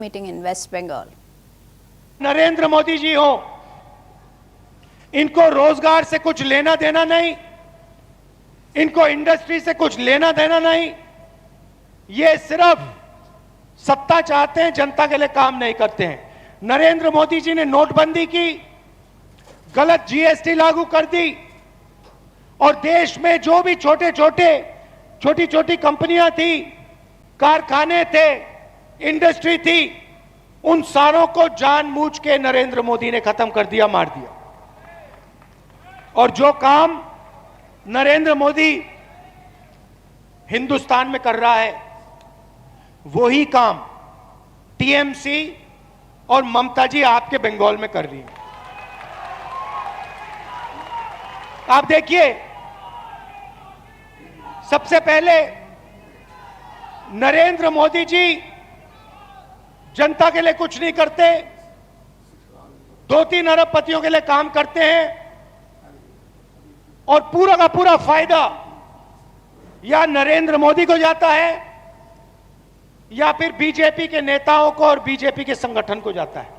meeting in West Bengal. Narendra Modi ji हो, इनको रोजगार से कुछ लेना देना नहीं, इनको इंडस्ट्री से कुछ लेना देना नहीं, ये सिर्फ सत्ता चाहते हैं, जनता के लिए काम नहीं करते हैं। नरेंद्र मोदी जी ने नोटबंदी की, गलत जीएसटी लागू कर दी और देश में जो भी छोटी छोटी कंपनियां थी, कारखाने थे, इंडस्ट्री थी, उन सारों को जानबूझ के नरेंद्र मोदी ने खत्म कर दिया, मार दिया। और जो काम नरेंद्र मोदी हिंदुस्तान में कर रहा है, वही काम टीएमसी और ममता जी आपके बंगाल में कर रही है। आप देखिए, सबसे पहले नरेंद्र मोदी जी जनता के लिए कुछ नहीं करते, 2-3 अरबपतियों के लिए काम करते हैं और पूरा का पूरा फायदा या नरेंद्र मोदी को जाता है या फिर बीजेपी के नेताओं को और बीजेपी के संगठन को जाता है।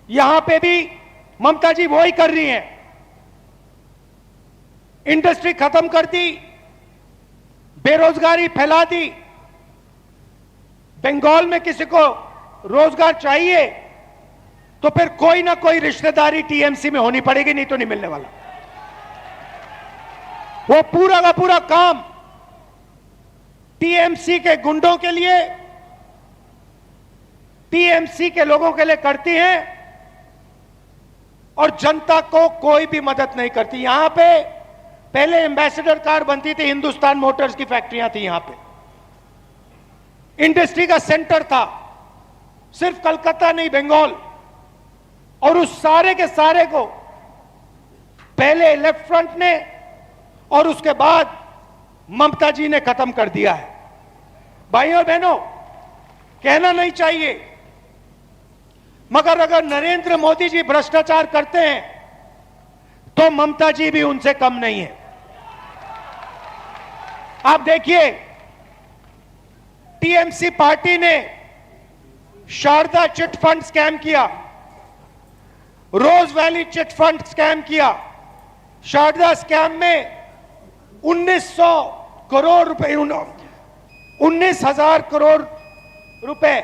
यहां पे भी ममता जी वही कर रही हैं। इंडस्ट्री खत्म कर दी, बेरोजगारी फैला दी। बंगाल में किसी को रोजगार चाहिए तो फिर कोई ना कोई रिश्तेदारी टीएमसी में होनी पड़ेगी, नहीं तो नहीं मिलने वाला। वो पूरा का पूरा काम टीएमसी के गुंडों के लिए, टीएमसी के लोगों के लिए करती हैं और जनता को कोई भी मदद नहीं करती। यहां पे पहले एम्बेसडर कार बनती थी, हिंदुस्तान मोटर्स की फैक्ट्रियां थी, यहां पे इंडस्ट्री का सेंटर था, सिर्फ कलकत्ता नहीं, बंगाल। और उस सारे के सारे को पहले लेफ्ट फ्रंट ने और उसके बाद ममता जी ने खत्म कर दिया है। भाइयों और बहनों, कहना नहीं चाहिए, मगर अगर नरेंद्र मोदी जी भ्रष्टाचार करते हैं तो ममता जी भी उनसे कम नहीं है। आप देखिए, टीएमसी पार्टी ने शारदा चिट फंड स्कैम किया, रोज वैली चिट फंड स्कैम किया। शारदा स्कैम में 1900 करोड़ रुपए, 19,000 करोड़ रुपए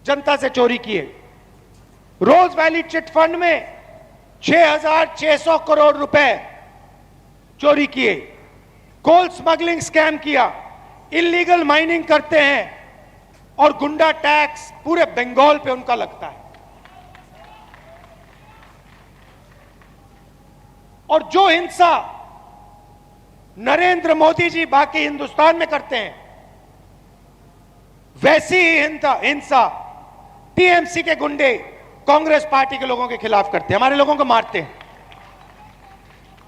जनता से चोरी किए। रोज वैली चिट फंड में 6,600 करोड़ रुपए चोरी किए। कोल स्मगलिंग स्कैम किया, इलीगल माइनिंग करते हैं और गुंडा टैक्स पूरे बंगाल पे उनका लगता है। और जो हिंसा नरेंद्र मोदी जी बाकी हिंदुस्तान में करते हैं, वैसी ही हिंसा टीएमसी के गुंडे कांग्रेस पार्टी के लोगों के खिलाफ करते हैं, हमारे लोगों को मारते हैं।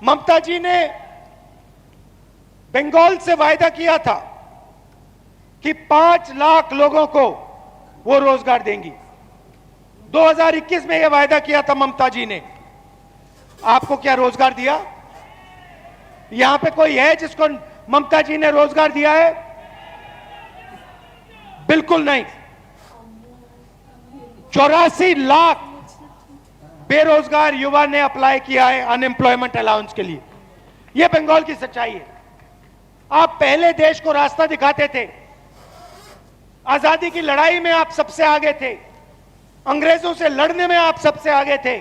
ममता जी ने बंगाल से वायदा किया था कि 5 लाख लोगों को वो रोजगार देंगी। 2021 में यह वायदा किया था ममता जी ने। आपको क्या रोजगार दिया? यहां पे कोई है जिसको ममता जी ने रोजगार दिया है? बिल्कुल नहीं। 84 लाख बेरोजगार युवा ने अप्लाई किया है अनएम्प्लॉयमेंट अलाउंस के लिए। यह बंगाल की सच्चाई है। आप पहले देश को रास्ता दिखाते थे, आजादी की लड़ाई में आप सबसे आगे थे, अंग्रेजों से लड़ने में आप सबसे आगे थे,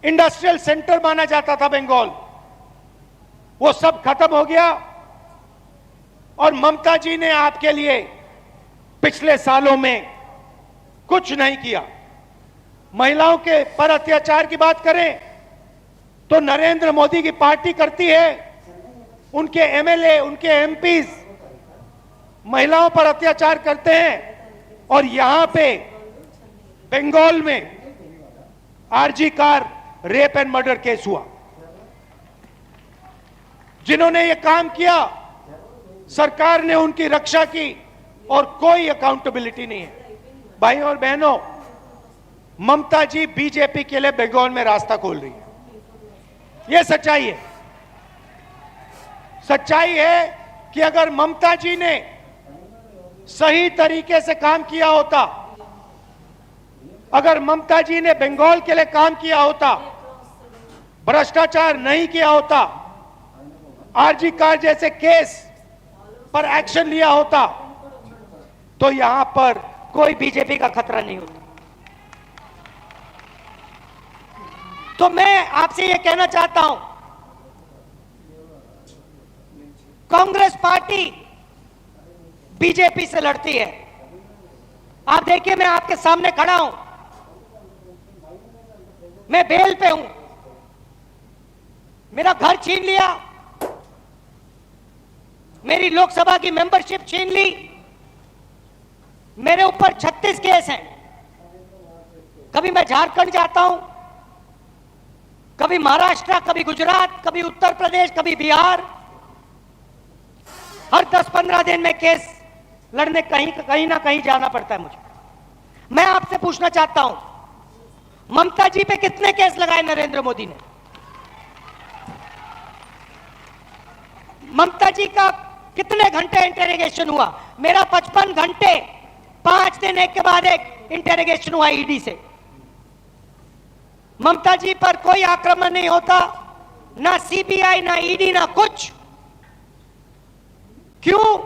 इंडस्ट्रियल सेंटर माना जाता था बंगाल, वो सब खत्म हो गया। और ममता जी ने आपके लिए पिछले सालों में कुछ नहीं किया। महिलाओं के पर अत्याचार की बात करें तो नरेंद्र मोदी की पार्टी करती है, उनके एमएलए, उनके एमपीज महिलाओं पर अत्याचार करते हैं। और यहां पे बंगाल में RG Kar rape and murder case हुआ। जिन्होंने ये काम किया, सरकार ने उनकी रक्षा की और कोई अकाउंटेबिलिटी नहीं है। भाइयों और बहनों, ममता जी बीजेपी के लिए बंगाल में रास्ता खोल रही है। यह सच्चाई है। सच्चाई है कि अगर ममता जी ने सही तरीके से काम किया होता, अगर ममता जी ने बंगाल के लिए काम किया होता, भ्रष्टाचार नहीं किया होता, आरजी कार जैसे केस पर एक्शन लिया होता, तो यहां पर कोई बीजेपी का खतरा नहीं होता। तो मैं आपसे यह कहना चाहता हूं, कांग्रेस पार्टी बीजेपी से लड़ती है। आप देखिए, मैं आपके सामने खड़ा हूं, मैं बेल पे हूं, मेरा घर छीन लिया, मेरी लोकसभा की मेंबरशिप छीन ली, मेरे ऊपर 36 केस हैं। कभी मैं झारखंड जाता हूं, कभी महाराष्ट्र, कभी गुजरात, कभी उत्तर प्रदेश, कभी बिहार, हर 10-15 दिन में केस लड़ने कहीं ना कहीं जाना पड़ता है मुझे। मैं आपसे पूछना चाहता हूं, ममता जी पे कितने केस लगाए नरेंद्र मोदी ने? ममता जी का कितने घंटे इंटरोगेशन हुआ? मेरा 55 घंटे 5 दिन एक के बाद एक इंटरोगेशन हुआ ईडी से। ममता जी पर कोई आक्रमण नहीं होता, ना सीबीआई, ना ईडी, ना कुछ। क्यों?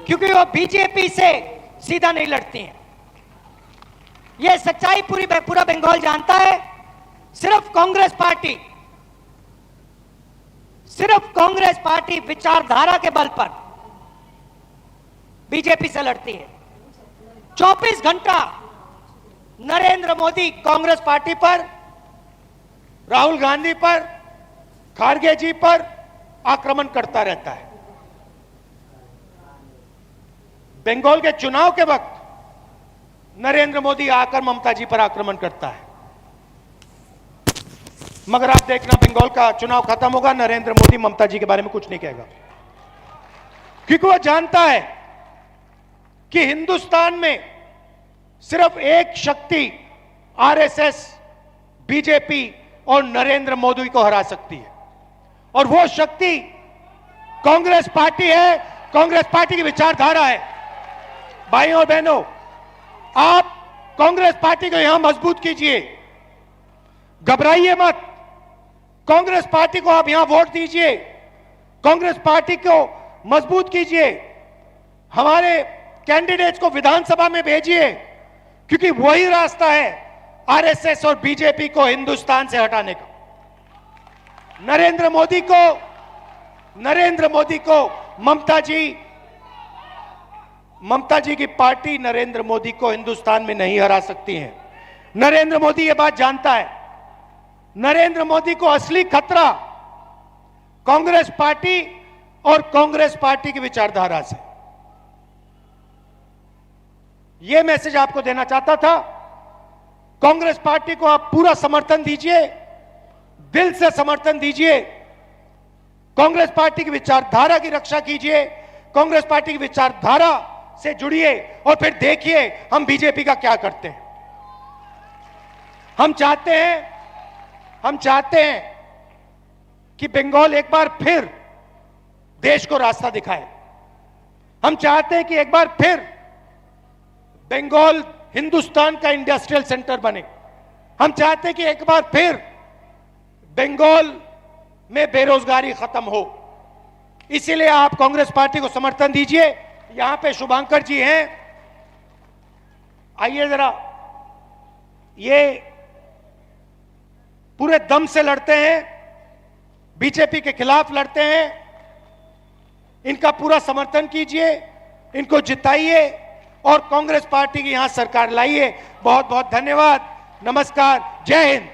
क्योंकि वो बीजेपी से सीधा नहीं लड़ती हैं। यह सच्चाई पूरा बंगाल जानता है। सिर्फ कांग्रेस पार्टी विचारधारा के बल पर बीजेपी से लड़ती है। 24 घंटा नरेंद्र मोदी कांग्रेस पार्टी पर, राहुल गांधी पर, खारगे जी पर आक्रमण करता रहता है। बंगाल के चुनाव के वक्त नरेंद्र मोदी आकर ममता जी पर आक्रमण करता है, मगर आप देखना बंगाल का चुनाव खत्म होगा, नरेंद्र मोदी ममता जी के बारे में कुछ नहीं कहेगा, क्योंकि वह जानता है कि हिंदुस्तान में सिर्फ एक शक्ति आरएसएस, बीजेपी और नरेंद्र मोदी को हरा सकती है, और वो शक्ति कांग्रेस पार्टी है, कांग्रेस पार्टी की विचारधारा है। भाइयों और बहनों, आप कांग्रेस पार्टी को यहां मजबूत कीजिए, घबराइए मत। कांग्रेस पार्टी को आप यहां वोट दीजिए, कांग्रेस पार्टी को मजबूत कीजिए, हमारे कैंडिडेट्स को विधानसभा में भेजिए, क्योंकि वही रास्ता है आरएसएस और बीजेपी को हिंदुस्तान से हटाने का। नरेंद्र मोदी को ममता जी की पार्टी नरेंद्र मोदी को हिंदुस्तान में नहीं हरा सकती है। नरेंद्र मोदी ये बात जानता है। नरेंद्र मोदी को असली खतरा कांग्रेस पार्टी और कांग्रेस पार्टी की विचारधारा से। यह मैसेज आपको देना चाहता था। कांग्रेस पार्टी को आप पूरा समर्थन दीजिए, दिल से समर्थन दीजिए, कांग्रेस पार्टी की विचारधारा की रक्षा कीजिए, कांग्रेस पार्टी की विचारधारा से जुड़िए, और फिर देखिए हम बीजेपी का क्या करते हैं। हम चाहते हैं कि बंगाल एक बार फिर देश को रास्ता दिखाए। हम चाहते हैं कि एक बार फिर बंगाल हिंदुस्तान का इंडस्ट्रियल सेंटर बने। हम चाहते हैं कि एक बार फिर बंगाल में बेरोजगारी खत्म हो। इसीलिए आप कांग्रेस पार्टी को समर्थन दीजिए। यहां पे शुभांकर जी हैं, आइए जरा। ये पूरे दम से लड़ते हैं, बीजेपी के खिलाफ लड़ते हैं। इनका पूरा समर्थन कीजिए, इनको जिताइए और कांग्रेस पार्टी की यहां सरकार लाइए। बहुत बहुत धन्यवाद। नमस्कार। जय हिंद।